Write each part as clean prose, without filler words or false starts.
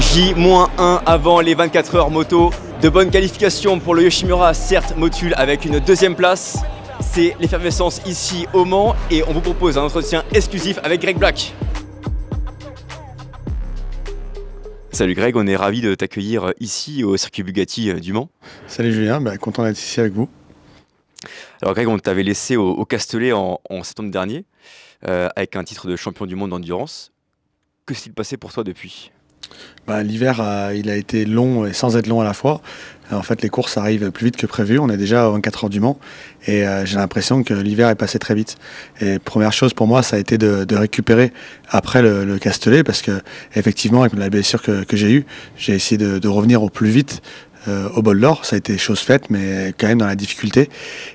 J-1 avant les 24 heures moto. De bonnes qualifications pour le Yoshimura, certes Motul avec une deuxième place. C'est l'effervescence ici au Mans et on vous propose un entretien exclusif avec Greg Black. Salut Greg, on est ravi de t'accueillir ici au circuit Bugatti du Mans. Salut Julien, content d'être ici avec vous. Alors Greg, on t'avait laissé au Castellet en septembre dernier avec un titre de champion du monde d'endurance. Que s'est-il passé pour toi depuis ? L'hiver, il a été long et sans être long à la fois. En fait, les courses arrivent plus vite que prévu. On est déjà aux 24 heures du Mans et j'ai l'impression que l'hiver est passé très vite. Et première chose pour moi, ça a été de récupérer après le Castellet parce que effectivement, avec la blessure que j'ai eue, j'ai essayé de revenir au plus vite au bol d'or. Ça a été chose faite, mais quand même dans la difficulté.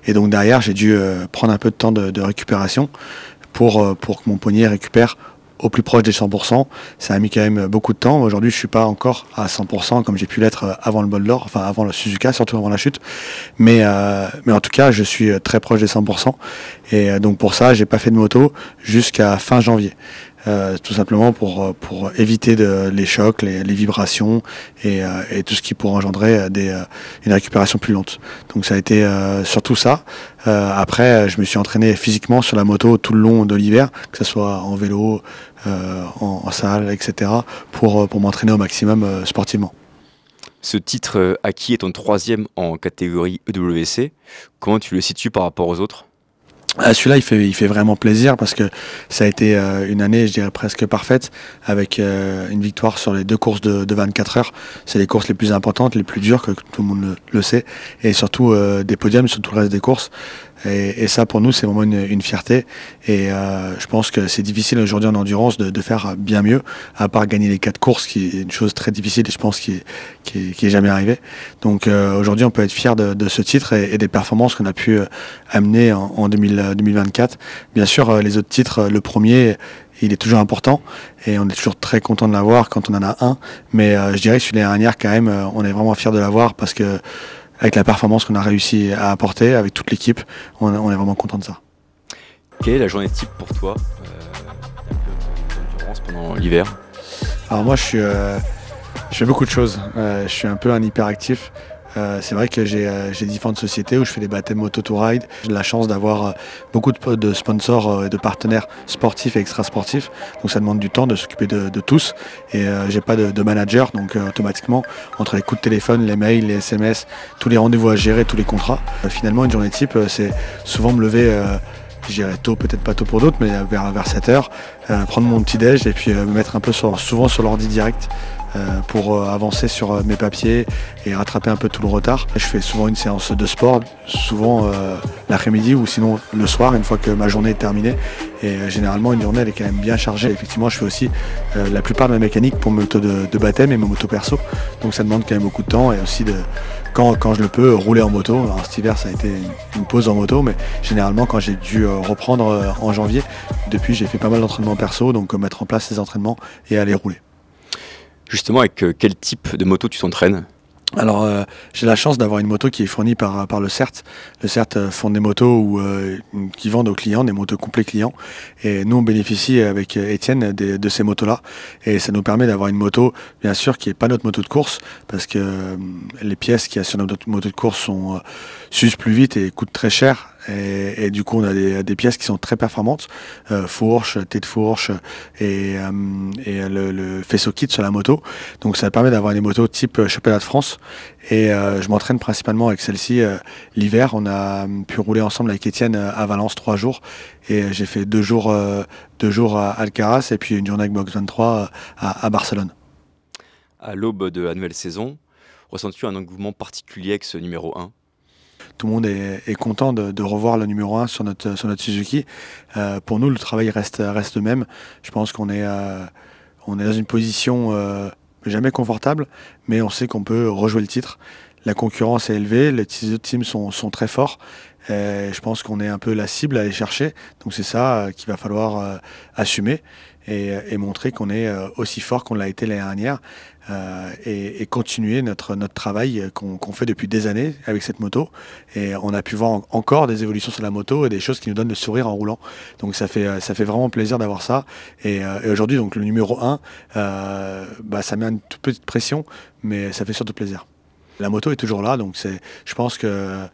Et donc derrière, j'ai dû prendre un peu de temps de récupération pour que mon poignet récupère au plus proche des 100%. Ça a mis quand même beaucoup de temps. Aujourd'hui, je suis pas encore à 100% comme j'ai pu l'être avant le bol d'or, enfin avant le Suzuka, surtout avant la chute. Mais en tout cas, je suis très proche des 100%. Et donc pour ça, j'ai pas fait de moto jusqu'à fin janvier. Tout simplement pour éviter les chocs, les vibrations et tout ce qui pourrait engendrer une récupération plus lente. Donc ça a été surtout ça. Après, je me suis entraîné physiquement sur la moto tout le long de l'hiver, que ce soit en vélo, en salle, etc., pour m'entraîner au maximum sportivement. Ce titre acquis est ton troisième en catégorie EWC. Comment tu le situes par rapport aux autres ? Celui-là, il fait vraiment plaisir parce que ça a été une année, je dirais, presque parfaite avec une victoire sur les deux courses de 24 heures. C'est les courses les plus importantes, les plus dures, que tout le monde le sait, et surtout des podiums sur tout le reste des courses. Et ça, pour nous, c'est vraiment une fierté. Et je pense que c'est difficile aujourd'hui en endurance de faire bien mieux, à part gagner les 4 courses, qui est une chose très difficile et je pense qui est jamais arrivée. Donc aujourd'hui, on peut être fier de ce titre et des performances qu'on a pu amener en 2024. Bien sûr, les autres titres, le premier, il est toujours important et on est toujours très content de l'avoir quand on en a un. Mais je dirais que celui de l'année dernière, quand même, on est vraiment fier de l'avoir parce que avec la performance qu'on a réussi à apporter avec toute l'équipe, on est vraiment content de ça. Quelle est la journée type pour toi d'endurance pendant l'hiver ? Alors moi, je fais beaucoup de choses. Je suis un peu un hyperactif. C'est vrai que j'ai différentes sociétés où je fais des baptêmes moto to ride. J'ai la chance d'avoir beaucoup de sponsors et de partenaires sportifs et extrasportifs. Donc ça demande du temps de s'occuper de tous. Et j'ai pas de manager, donc automatiquement, entre les coups de téléphone, les mails, les SMS, tous les rendez-vous à gérer, tous les contrats. Finalement, une journée type, c'est souvent me lever, je dirais tôt, peut-être pas tôt pour d'autres, mais vers 7 heures, prendre mon petit déj et puis me mettre un peu souvent sur l'ordi direct. Pour avancer sur mes papiers et rattraper un peu tout le retard. Je fais souvent une séance de sport, souvent l'après-midi ou sinon le soir, une fois que ma journée est terminée. Et généralement, une journée, elle est quand même bien chargée. Effectivement, je fais aussi la plupart de ma mécanique pour mes motos de baptême et mes motos perso. Donc ça demande quand même beaucoup de temps et aussi quand je le peux, rouler en moto. Alors cet hiver, ça a été une pause en moto, mais généralement, quand j'ai dû reprendre en janvier, depuis, j'ai fait pas mal d'entraînements perso, donc mettre en place ces entraînements et aller rouler. Justement, avec quel type de moto tu t'entraînes ? Alors, j'ai la chance d'avoir une moto qui est fournie par le CERT. Le CERT font des motos qui vendent aux clients, des motos complets clients. Et nous, on bénéficie avec Étienne de ces motos-là. Et ça nous permet d'avoir une moto, bien sûr, qui n'est pas notre moto de course, parce que les pièces qu'il y a sur notre moto de course s'usent plus vite et coûtent très cher. Et du coup, on a des pièces qui sont très performantes, fourche, tête de fourche et le faisceau kit sur la moto. Donc ça permet d'avoir des motos type championnat de France. Et je m'entraîne principalement avec celle-ci l'hiver. On a pu rouler ensemble avec Étienne à Valence 3 jours. Et j'ai fait 2 jours à Alcaraz et puis une journée avec Box 23 à Barcelone. À l'aube de la nouvelle saison, ressens-tu un engouement particulier avec ce numéro 1 ? Tout le monde est content de revoir le numéro 1 sur notre Suzuki. Pour nous, le travail reste le même. Je pense qu'on est dans une position jamais confortable, mais on sait qu'on peut rejouer le titre. La concurrence est élevée, les autres teams sont très forts. Je pense qu'on est un peu la cible à aller chercher. Donc c'est ça qu'il va falloir assumer. et montrer qu'on est aussi fort qu'on l'a été l'année dernière et continuer notre travail qu'on fait depuis des années avec cette moto. Et on a pu voir encore des évolutions sur la moto et des choses qui nous donnent le sourire en roulant. Donc ça fait vraiment plaisir d'avoir ça. Et aujourd'hui, donc le numéro 1, ça met une toute petite pression, mais ça fait surtout plaisir. La moto est toujours là, donc je pense que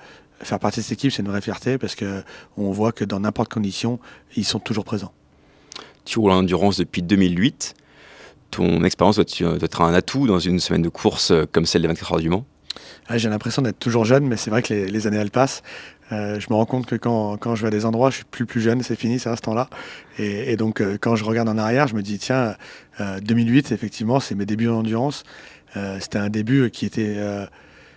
faire partie de cette équipe, c'est une vraie fierté parce qu'on voit que dans n'importe quelle condition, ils sont toujours présents. Tu roules en endurance depuis 2008. Ton expérience doit être un atout dans une semaine de course comme celle des 24 heures du Mans? J'ai l'impression d'être toujours jeune, mais c'est vrai que les années, elles passent. Je me rends compte que quand je vais à des endroits, je suis plus jeune, c'est fini, c'est à ce temps-là. Et donc, quand je regarde en arrière, je me dis, tiens, 2008, effectivement, c'est mes débuts en endurance. C'était un début qui était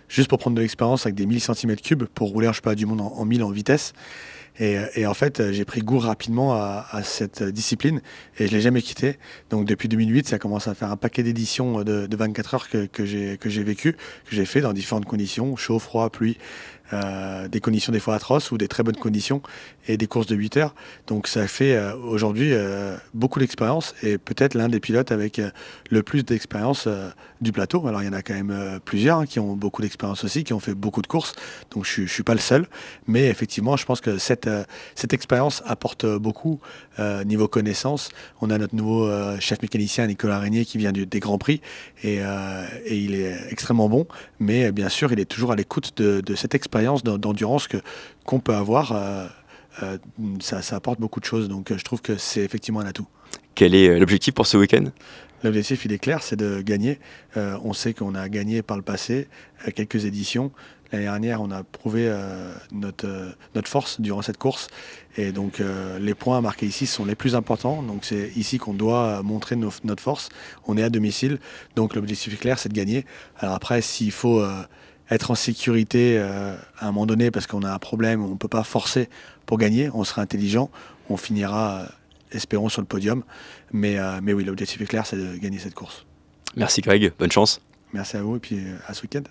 juste pour prendre de l'expérience avec des 1000 cm3 pour rouler un championnat du monde en 1000 en vitesse. Et en fait, j'ai pris goût rapidement à cette discipline et je ne l'ai jamais quitté. Donc depuis 2008, ça commence à faire un paquet d'éditions de 24 heures que j'ai vécu, que j'ai fait dans différentes conditions, chaud, froid, pluie, des conditions des fois atroces ou des très bonnes conditions et des courses de 8 heures. Donc ça fait aujourd'hui beaucoup d'expérience et peut-être l'un des pilotes avec le plus d'expérience du plateau. Alors il y en a quand même plusieurs qui ont beaucoup d'expérience aussi, qui ont fait beaucoup de courses. Donc je suis pas le seul. Mais effectivement, je pense que cette expérience apporte beaucoup niveau connaissance. On a notre nouveau chef mécanicien Nicolas Régnier qui vient des Grands Prix et il est extrêmement bon. Mais bien sûr, il est toujours à l'écoute de cette expérience d'endurance qu'on peut avoir. Ça apporte beaucoup de choses. Donc je trouve que c'est effectivement un atout. Quel est l'objectif pour ce week-end? L'objectif, il est clair, c'est de gagner. On sait qu'on a gagné par le passé à quelques éditions. L'année dernière, on a prouvé notre force durant cette course. Et donc, les points marqués ici sont les plus importants. Donc, c'est ici qu'on doit montrer notre force. On est à domicile. Donc, l'objectif est clair, c'est de gagner. Alors après, s'il faut être en sécurité à un moment donné parce qu'on a un problème, on ne peut pas forcer pour gagner, on sera intelligent, on finira, espérons, sur le podium. Mais oui, l'objectif est clair, c'est de gagner cette course. Merci Greg, bonne chance. Merci à vous et puis à ce week-end.